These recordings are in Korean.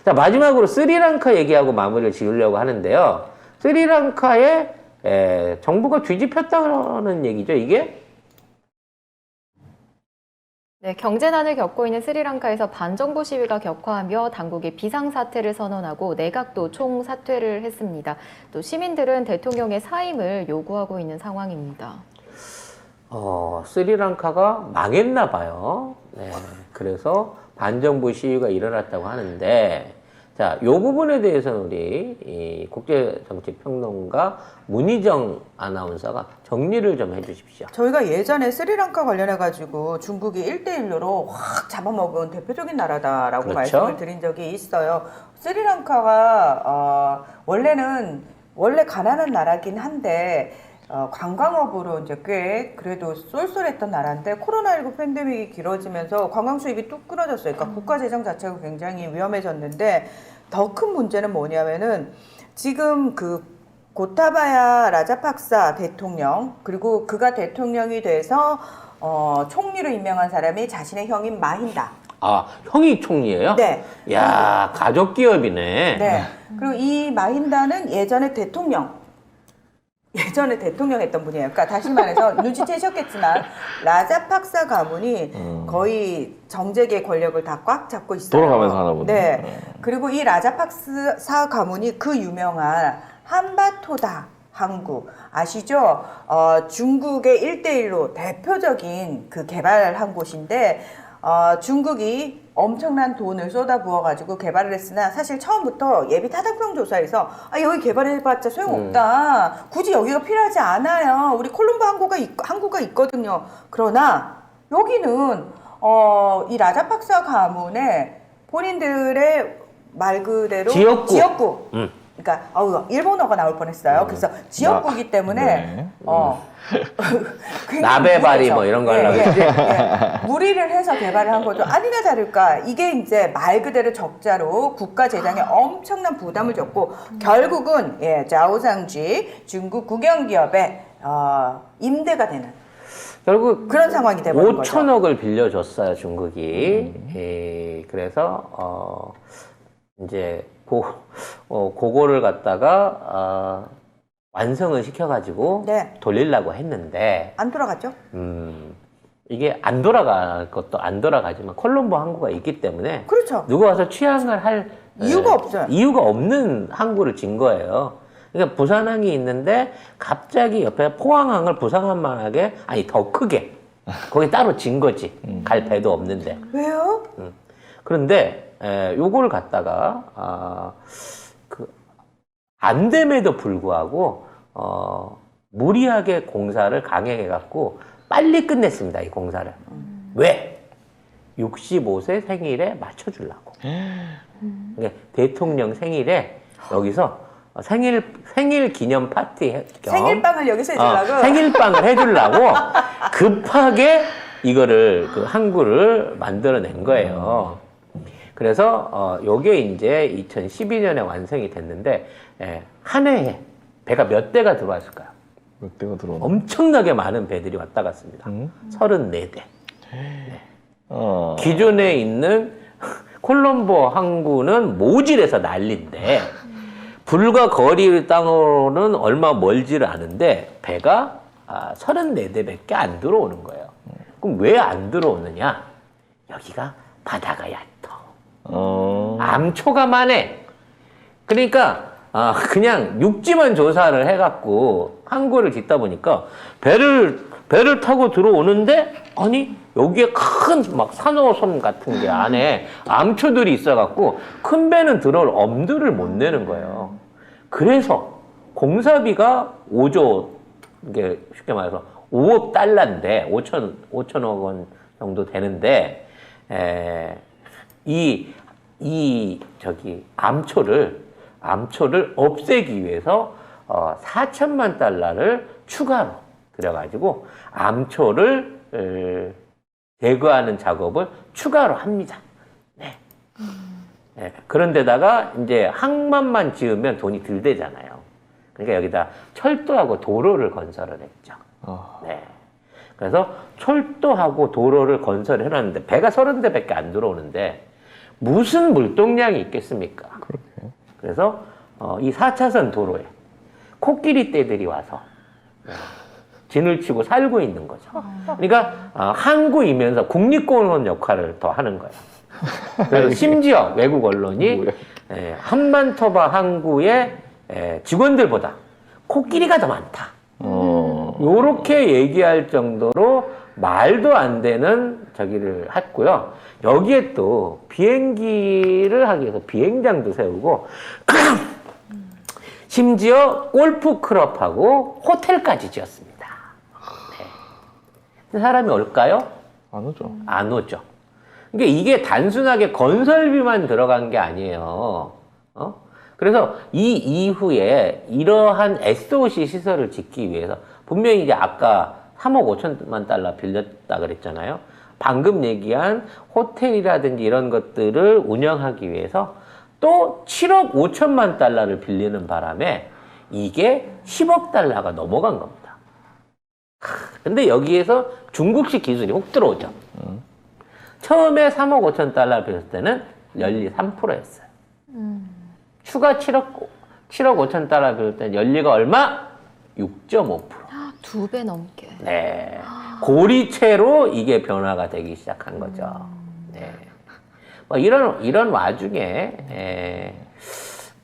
자, 마지막으로 스리랑카 얘기하고 마무리를 지으려고 하는데요. 스리랑카에 정부가 뒤집혔다는 얘기죠, 이게? 네, 경제난을 겪고 있는 스리랑카에서 반정부 시위가 격화하며 당국이 비상사태를 선언하고 내각도 총사퇴를 했습니다. 또 시민들은 대통령의 사임을 요구하고 있는 상황입니다. 스리랑카가 망했나 봐요. 네, 그래서 반정부 시위가 일어났다고 하는데, 자, 요 부분에 대해서는 우리 이 국제정치평론가 문희정 아나운서가 정리를 좀 해주십시오. 저희가 예전에 스리랑카 관련해가지고 중국이 1대1로 확 잡아먹은 대표적인 나라다라고 그렇죠. 말씀을 드린 적이 있어요. 스리랑카가 원래 가난한 나라긴 한데 관광업으로 이제 꽤 그래도 쏠쏠했던 나라인데 코로나19 팬데믹이 길어지면서 관광 수입이 뚝 끊어졌어요. 그러니까 국가 재정 자체가 굉장히 위험해졌는데 더 큰 문제는 뭐냐면은 지금 그 고타바야 라자팍사 대통령 그리고 그가 대통령이 돼서 총리로 임명한 사람이 자신의 형인 마힌다. 아, 형이 총리예요? 네. 야, 가족 기업이네. 네. 그리고 이 마힌다는 예전에 대통령 했던 분이에요. 그러니까 다시 말해서 눈치채셨겠지만 라자팍사 가문이 거의 정재계 권력을 다 꽉 잡고 있어요. 돌아가면서 하나 보네. 네. 그리고 이 라자팍사 가문이 그 유명한 한바토다 항구 아시죠? 중국의 1대1로 대표적인 그 개발한 곳인데 중국이 엄청난 돈을 쏟아부어가지고 개발을 했으나 사실 처음부터 예비 타당성 조사에서 여기 개발해봤자 소용없다. 굳이 여기가 필요하지 않아요. 우리 콜롬보 항구가 있거든요. 그러나 여기는 이 라자팍사 가문의 본인들의 말 그대로 지역구. 그러니까 일본어가 나올 뻔했어요. 그래서 지역구이기 때문에 네. 나베바리 뭐 이런 거 하려고 했지? 무리를 해서 개발을 한 거죠. 아니나 다를까 이게 이제 말 그대로 적자로 국가 재정에 엄청난 부담을 줬고 결국은 자오상지 중국 국영기업의 임대가 되는 결국 그런 상황이 돼버린 거죠. 5천억을 빌려줬어요, 중국이. 그래서 이제 그거를 갖다가 완성을 시켜가지고 네. 돌리려고 했는데 안 돌아갔죠? 이게 안 돌아갈 것도 안 돌아가지만 콜롬보 항구가 있기 때문에 그렇죠. 누가 와서 취항을 할 이유가 없어요. 이유가 없는 항구를 진 거예요. 그러니까 부산항이 있는데 갑자기 옆에 포항항을 부산항만하게 아니 더 크게 거기 따로 진 거지. 갈 배도 없는데. 왜요? 그런데 요거를 갖다가 안 됨에도 불구하고 무리하게 공사를 강행해 갖고 빨리 끝냈습니다. 이 공사를. 왜? 65세 생일에 맞춰주려고. 그러니까 대통령 생일에 여기서 생일 기념 파티 겸 생일빵을 여기서 해주려고? 생일빵을 해주려고 급하게 이거를 그 항구를 만들어낸 거예요. 그래서 요게 이제 2012년에 완성이 됐는데 한 해에 배가 몇 대가 들어왔을까요? 몇 대가 들어오나? 엄청나게 많은 배들이 왔다 갔습니다. 34대. 기존에 있는 콜롬보 항구는 모질에서 난리인데 불과 거리 땅으로는 얼마 멀지를 않은데 배가 34대밖에 안 들어오는 거예요. 그럼 왜 안 들어오느냐? 여기가 바다가 얕어. 암초가 많네. 그러니까 그냥 육지만 조사를 해갖고 항구를 짓다 보니까 배를 타고 들어오는데 아니 여기에 큰 막 산호섬 같은 게 안에 암초들이 있어갖고 큰 배는 들어올 엄두를 못 내는 거예요. 그래서 공사비가 5조 이게 쉽게 말해서 5억 달러인데 5천억 원 정도 되는데 암초를 없애기 위해서 4천만 달러를 추가로 들여가지고 암초를 제거하는 작업을 추가로 합니다. 네. 그런데다가 이제 항만만 지으면 돈이 덜 되잖아요. 그러니까 여기다 철도하고 도로를 건설을 했죠. 네. 그래서 철도하고 도로를 건설을 해놨는데 배가 30대밖에 안 들어오는데 무슨 물동량이 있겠습니까? 그렇게. 그래서 이 4차선 도로에 코끼리 떼들이 와서 진을 치고 살고 있는 거죠. 그러니까 항구이면서 국립공원 역할을 더 하는 거예요. 그래서 심지어 외국 언론이 뭐야? 한반토바 항구의 직원들보다 코끼리가 더 많다. 요렇게 얘기할 정도로 말도 안 되는 저기를 했고요. 여기에 또 비행기를 하기 위해서 비행장도 세우고 심지어 골프 클럽하고 호텔까지 지었습니다. 네. 사람이 올까요? 안 오죠. 안 오죠. 그러니까 이게 단순하게 건설비만 들어간 게 아니에요. 그래서 이 이후에 이러한 SOC 시설을 짓기 위해서 분명히 이제 아까 3억 5천만 달러 빌렸다 그랬잖아요. 방금 얘기한 호텔이라든지 이런 것들을 운영하기 위해서 또 7억 5천만 달러를 빌리는 바람에 이게 10억 달러가 넘어간 겁니다. 근데 여기에서 중국식 기술이 혹 들어오죠. 처음에 3억 5천 달러 빌렸을 때는 연리 3%였어요. 추가 7억 5천 달러 빌릴 때는 연리가 얼마? 6.5%. 2배 넘게. 네. 고리채로 이게 변화가 되기 시작한 거죠. 네. 뭐 이런 와중에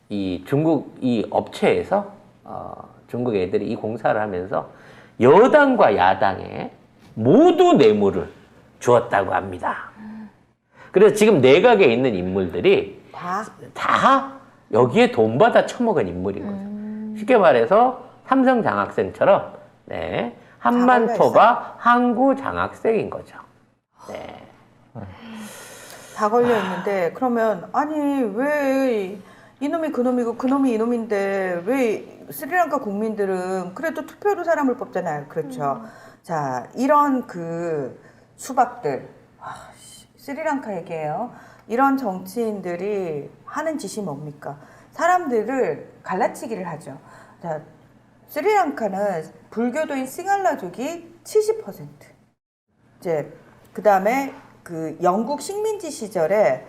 이 중국 이 업체에서 중국 애들이 이 공사를 하면서 여당과 야당에 모두 뇌물을 주었다고 합니다. 그래서 지금 내각에 있는 인물들이 다 여기에 돈 받아 처먹은 인물인 거죠. 쉽게 말해서 삼성 장학생처럼 네, 한반토바 항구 장학생인 거죠. 네. 다 걸려 있는데 그러면 아니 왜 이놈이 그놈이고 그놈이 이놈인데 왜 스리랑카 국민들은 그래도 투표로 사람을 뽑잖아요. 그렇죠. 자, 이런 그 수박들 스리랑카 얘기예요. 이런 정치인들이 하는 짓이 뭡니까? 사람들을 갈라치기를 하죠. 자, 스리랑카는 불교도인 싱할라족이 70%. 이제 그 다음에 그 영국 식민지 시절에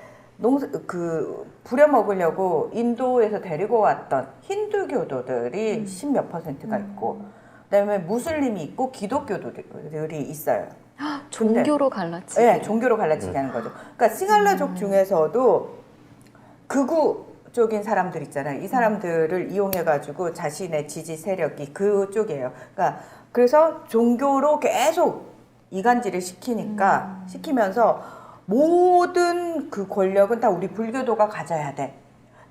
부려먹으려고 인도에서 데리고 왔던 힌두교도들이 10몇 %가 있고, 그다음에 무슬림이 있고 기독교도들이 있어요. 종교로 갈라치기. 네, 종교로 갈라치기 하는 거죠. 그러니까 싱할라족 중에서도 극우 쪽인 사람들 있잖아요. 이 사람들을 이용해가지고 자신의 지지 세력이 그쪽이에요. 그러니까 그래서 종교로 계속 이간질을 시키면서 모든 그 권력은 다 우리 불교도가 가져야 돼.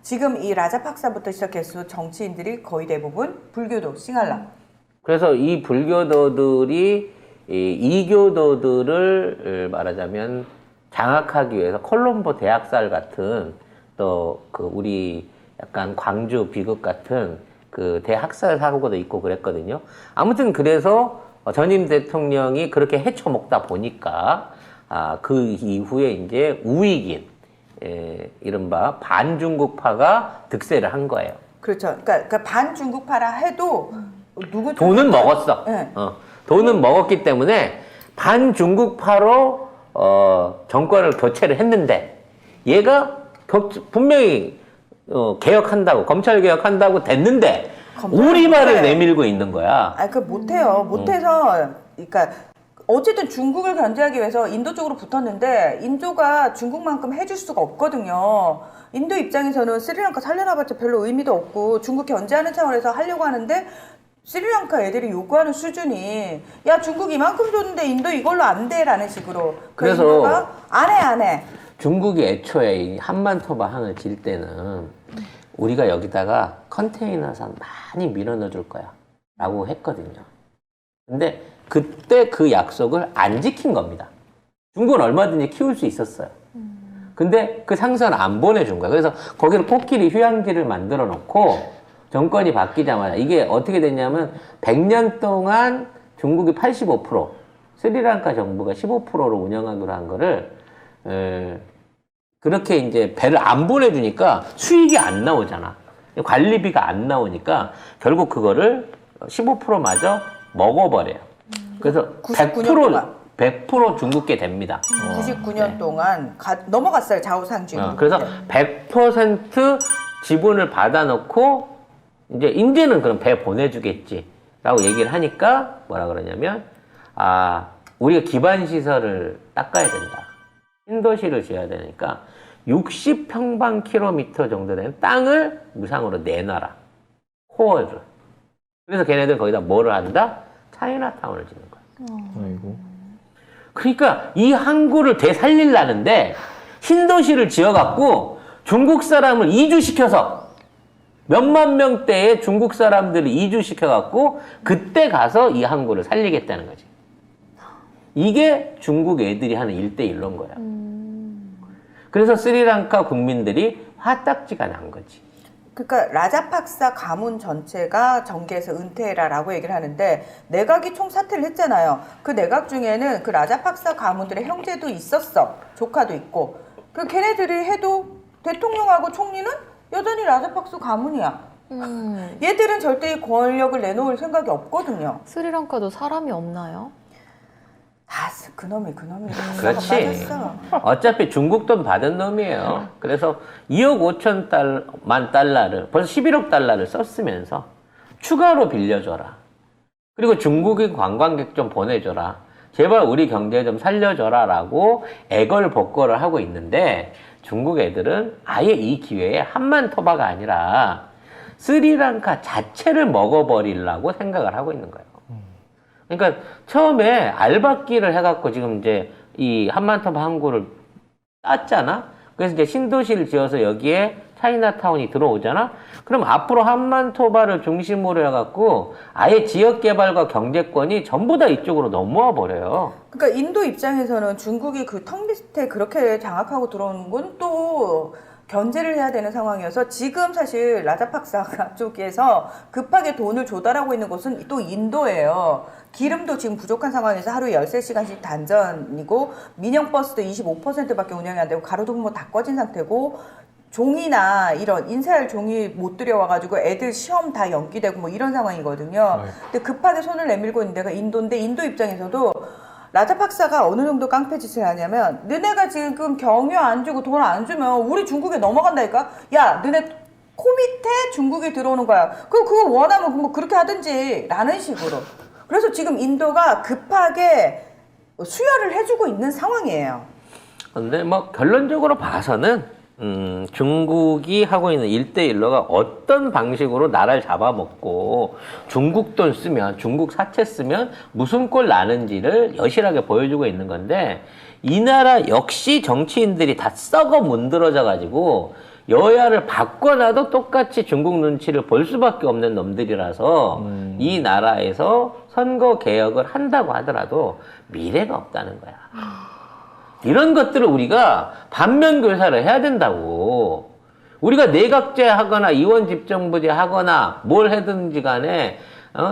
지금 이 라자팍사부터 시작해서 정치인들이 거의 대부분 불교도, 싱할라. 그래서 이 불교도들이 이 이교도들을 말하자면 장악하기 위해서 콜롬보 대학살 같은 또 그 우리 약간 광주 비극 같은 그 대학살 사고도 있고 그랬거든요. 아무튼 그래서 전임 대통령이 그렇게 헤쳐먹다 보니까 그 이후에 이제 우익인 이른바 반중국파가 득세를 한 거예요. 그렇죠. 그러니까 반중국파라 해도 누구 돈은 먹었어. 네. 돈은 먹었기 때문에 반중국파로 정권을 교체를 했는데 얘가 분명히 개혁한다고 검찰 개혁한다고 됐는데 우리말을 내밀고 있는 거야. 그 못해요. 못해서 그러니까 어쨌든 중국을 견제하기 위해서 인도 쪽으로 붙었는데 인도가 중국만큼 해줄 수가 없거든요. 인도 입장에서는 스리랑카 살려놔봤자 별로 의미도 없고 중국 견제하는 차원에서 하려고 하는데 스리랑카 애들이 요구하는 수준이 야 중국 이만큼 줬는데 인도 이걸로 안 돼라는 식으로 그래서 인도가 안 해. 중국이 애초에 이 한반토바 항을 질 때는 우리가 여기다가 컨테이너선 많이 밀어 넣어줄 거야 라고 했거든요. 근데 그때 그 약속을 안 지킨 겁니다. 중국은 얼마든지 키울 수 있었어요. 근데 그 상선 안 보내준 거야. 그래서 거기를 코끼리 휴양지를 만들어 놓고 정권이 바뀌자마자 이게 어떻게 됐냐면 100년 동안 중국이 85%, 스리랑카 정부가 15%로 운영하기로 한 거를 그렇게 이제 배를 안 보내주니까 수익이 안 나오잖아. 관리비가 안 나오니까 결국 그거를 15%마저 먹어버려요. 그래서 99년 동안. 100% 중국계 됩니다. 99년 동안 넘어갔어요. 좌우상주의. 그래서 100% 지분을 받아놓고 이제는 그럼 배 보내주겠지라고 얘기를 하니까 뭐라 그러냐면 우리가 기반 시설을 닦아야 된다. 신도시를 지어야 되니까 60평방킬로미터 정도 되는 땅을 무상으로 내놔라. 코어를. 그래서 걔네들 거기다 뭐를 한다? 차이나타운을 짓는 거야. 아이고. 그러니까 이 항구를 되살리려는데 신도시를 지어갖고 중국 사람을 이주시켜서 몇만 명대의 중국 사람들을 이주시켜갖고 그때 가서 이 항구를 살리겠다는 거지. 이게 중국 애들이 하는 1대1로인 거야. 그래서 스리랑카 국민들이 화딱지가 난 거지. 그러니까 라자팍사 가문 전체가 정계에서 은퇴해라라고 얘기를 하는데 내각이 총 사퇴를 했잖아요. 그 내각 중에는 그 라자팍사 가문들의 형제도 있었어. 조카도 있고. 그 걔네들이 해도 대통령하고 총리는 여전히 라자팍사 가문이야. 얘들은 절대 이 권력을 내놓을 생각이 없거든요. 스리랑카도 사람이 없나요? 그놈이 그렇지. 빠졌어. 어차피 중국 돈 받은 놈이에요. 그래서 2억 5천만 달러를 벌써 11억 달러를 썼으면서 추가로 빌려줘라. 그리고 중국인 관광객 좀 보내줘라. 제발 우리 경제 좀 살려줘라 라고 애걸복걸을 하고 있는데 중국 애들은 아예 이 기회에 한만토바가 아니라 스리랑카 자체를 먹어버리려고 생각을 하고 있는 거예요. 그러니까 처음에 알박기를 해갖고 지금 이제 이 한만토바 항구를 땄잖아. 그래서 이제 신도시를 지어서 여기에 차이나타운이 들어오잖아. 그럼 앞으로 한만토바를 중심으로 해갖고 아예 지역 개발과 경제권이 전부 다 이쪽으로 넘어와 버려요. 그러니까 인도 입장에서는 중국이 그 턱 밑에 그렇게 장악하고 들어오는 건 또 견제를 해야 되는 상황이어서 지금 사실 라자팍사 쪽에서 급하게 돈을 조달하고 있는 곳은 또 인도예요. 기름도 지금 부족한 상황에서 하루에 13시간씩 단전이고 민영버스도 25%밖에 운영이 안 되고 가로등 뭐 다 꺼진 상태고 종이나 이런 인쇄할 종이 못 들여와가지고 애들 시험 다 연기되고 뭐 이런 상황이거든요. 근데 급하게 손을 내밀고 있는 데가 인도인데 인도 입장에서도 라자팍사가 어느 정도 깡패짓을 하냐면 너네가 지금 경유 안 주고 돈 안 주면 우리 중국에 넘어간다니까. 야 너네 코 밑에 중국이 들어오는 거야. 그거 원하면 뭐 그렇게 하든지 라는 식으로. 그래서 지금 인도가 급하게 수혈을 해주고 있는 상황이에요. 근데 뭐 결론적으로 봐서는 중국이 하고 있는 1대1로가 어떤 방식으로 나라를 잡아먹고 중국 돈 쓰면 중국 사채 쓰면 무슨 꼴 나는지를 여실하게 보여주고 있는 건데 이 나라 역시 정치인들이 다 썩어 문드러져 가지고 여야를 바꿔놔도 똑같이 중국 눈치를 볼 수밖에 없는 놈들이라서 이 나라에서 선거 개혁을 한다고 하더라도 미래가 없다는 거야. 이런 것들을 우리가 반면 교사를 해야 된다고. 우리가 내각제 하거나 이원 집정부제 하거나 뭘 하든지 간에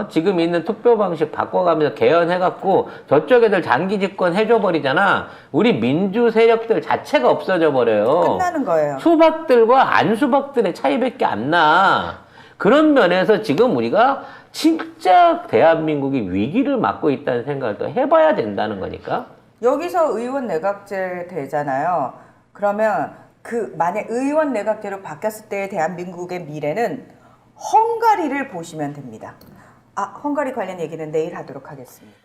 지금 있는 투표 방식 바꿔가면서 개헌해갖고 저쪽 애들 장기 집권 해줘버리잖아. 우리 민주 세력들 자체가 없어져 버려요. 끝나는 거예요. 수박들과 안 수박들의 차이밖에 안 나. 그런 면에서 지금 우리가 진짜 대한민국이 위기를 맞고 있다는 생각을 또 해봐야 된다는 거니까. 여기서 의원 내각제 되잖아요. 그러면 만약 의원 내각제로 바뀌었을 때 대한민국의 미래는 헝가리를 보시면 됩니다. 헝가리 관련 얘기는 내일 하도록 하겠습니다.